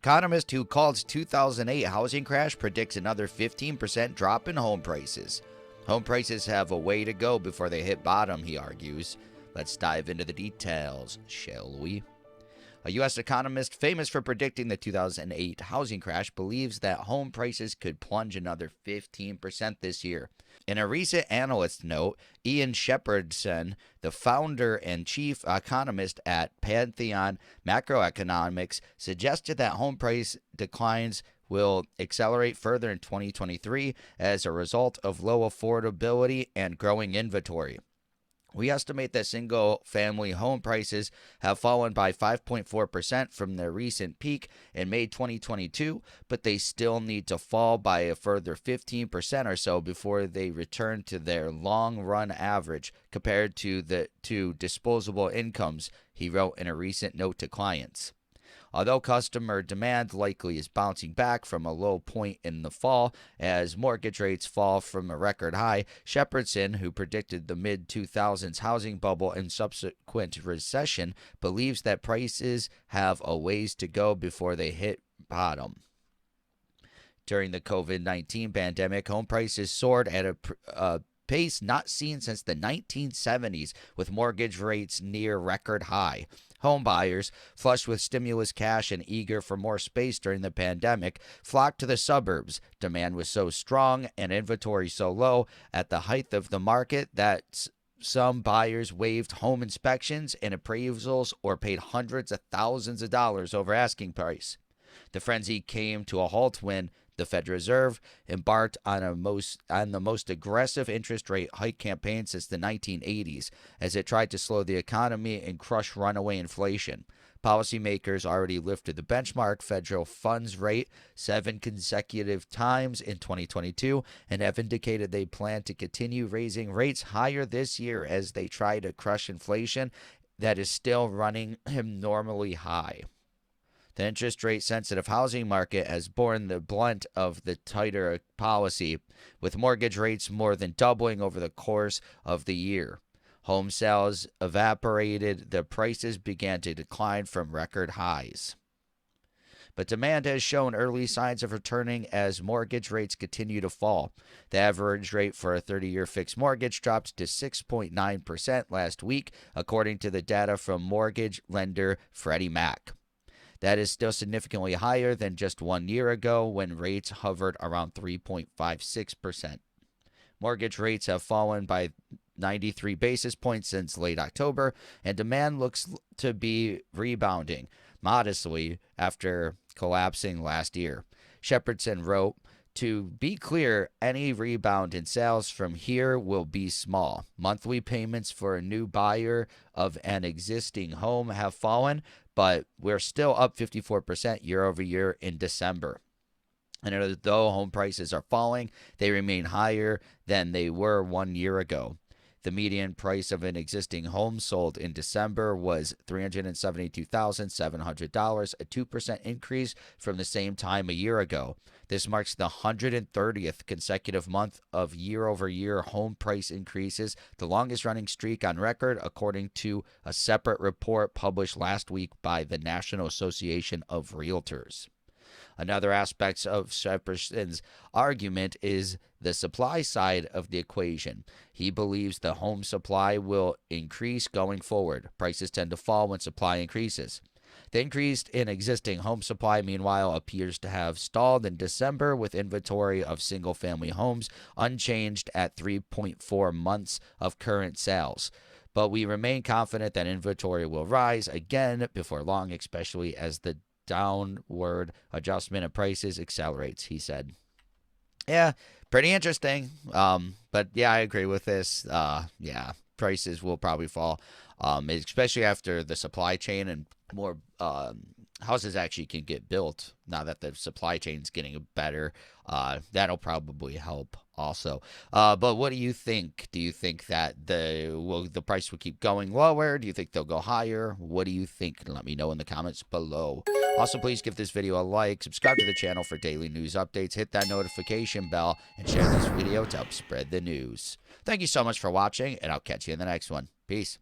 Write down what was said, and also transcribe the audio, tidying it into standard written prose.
Economist, who called 2008 housing crash, predicts another 15% drop in home prices. Home prices have a way to go before they hit bottom, he argues. Let's dive into the details, shall we? A U.S. economist famous for predicting the 2008 housing crash believes that home prices could plunge another 15% this year. In a recent analyst note, Ian Shepherdson, the founder and chief economist at Pantheon Macroeconomics, suggested that home price declines will accelerate further in 2023 as a result of low affordability and growing inventory. We estimate that single-family home prices have fallen by 5.4% from their recent peak in May 2022, but they still need to fall by a further 15% or so before they return to their long-run average compared to disposable incomes, he wrote in a recent note to clients. Although customer demand likely is bouncing back from a low point in the fall as mortgage rates fall from a record high, Shepherdson, who predicted the mid-2000s housing bubble and subsequent recession, believes that prices have a ways to go before they hit bottom. During the COVID-19 pandemic, home prices soared at a pace not seen since the 1970s, with mortgage rates near record high. Home buyers, flush with stimulus cash and eager for more space during the pandemic, flocked to the suburbs. Demand was so strong and inventory so low at the height of the market that some buyers waived home inspections and appraisals or paid hundreds of thousands of dollars over asking price. The frenzy came to a halt when the Federal Reserve embarked on the most aggressive interest rate hike campaign since the 1980s, as it tried to slow the economy and crush runaway inflation. Policymakers already lifted the benchmark federal funds rate 7 consecutive times in 2022 and have indicated they plan to continue raising rates higher this year as they try to crush inflation that is still running abnormally high. The interest rate-sensitive housing market has borne the brunt of the tighter policy, with mortgage rates more than doubling over the course of the year. Home sales evaporated, the prices began to decline from record highs. But demand has shown early signs of returning as mortgage rates continue to fall. The average rate for a 30-year fixed mortgage dropped to 6.9% last week, according to the data from mortgage lender Freddie Mac. That is still significantly higher than just 1 year ago when rates hovered around 3.56%. Mortgage rates have fallen by 93 basis points since late October, and demand looks to be rebounding modestly after collapsing last year. Shepherdson wrote, "To be clear, any rebound in sales from here will be small. Monthly payments for a new buyer of an existing home have fallen, but we're still up 54% year over year in December. And although home prices are falling, they remain higher than they were 1 year ago. The median price of an existing home sold in December was $372,700, a 2% increase from the same time a year ago. This marks the 130th consecutive month of year-over-year home price increases, the longest-running streak on record, according to a separate report published last week by the National Association of Realtors." Another aspect of Shepherdson's argument is the supply side of the equation. He believes the home supply will increase going forward. Prices tend to fall when supply increases. The increase in existing home supply, meanwhile, appears to have stalled in December, with inventory of single-family homes unchanged at 3.4 months of current sales. But we remain confident that inventory will rise again before long, especially as the downward adjustment of prices accelerates, he said. Yeah, pretty interesting. But yeah, I agree with this. Prices will probably fall, especially after the supply chain and more houses actually can get built now that the supply chain is getting better. That'll probably help also. But what do you think? Do you think that the price will keep going lower? Do you think they'll go higher? What do you think? Let me know in the comments below. Also, please give this video a like, subscribe to the channel for daily news updates, hit that notification bell, and share this video to help spread the news. Thank you so much for watching, and I'll catch you in the next one. Peace.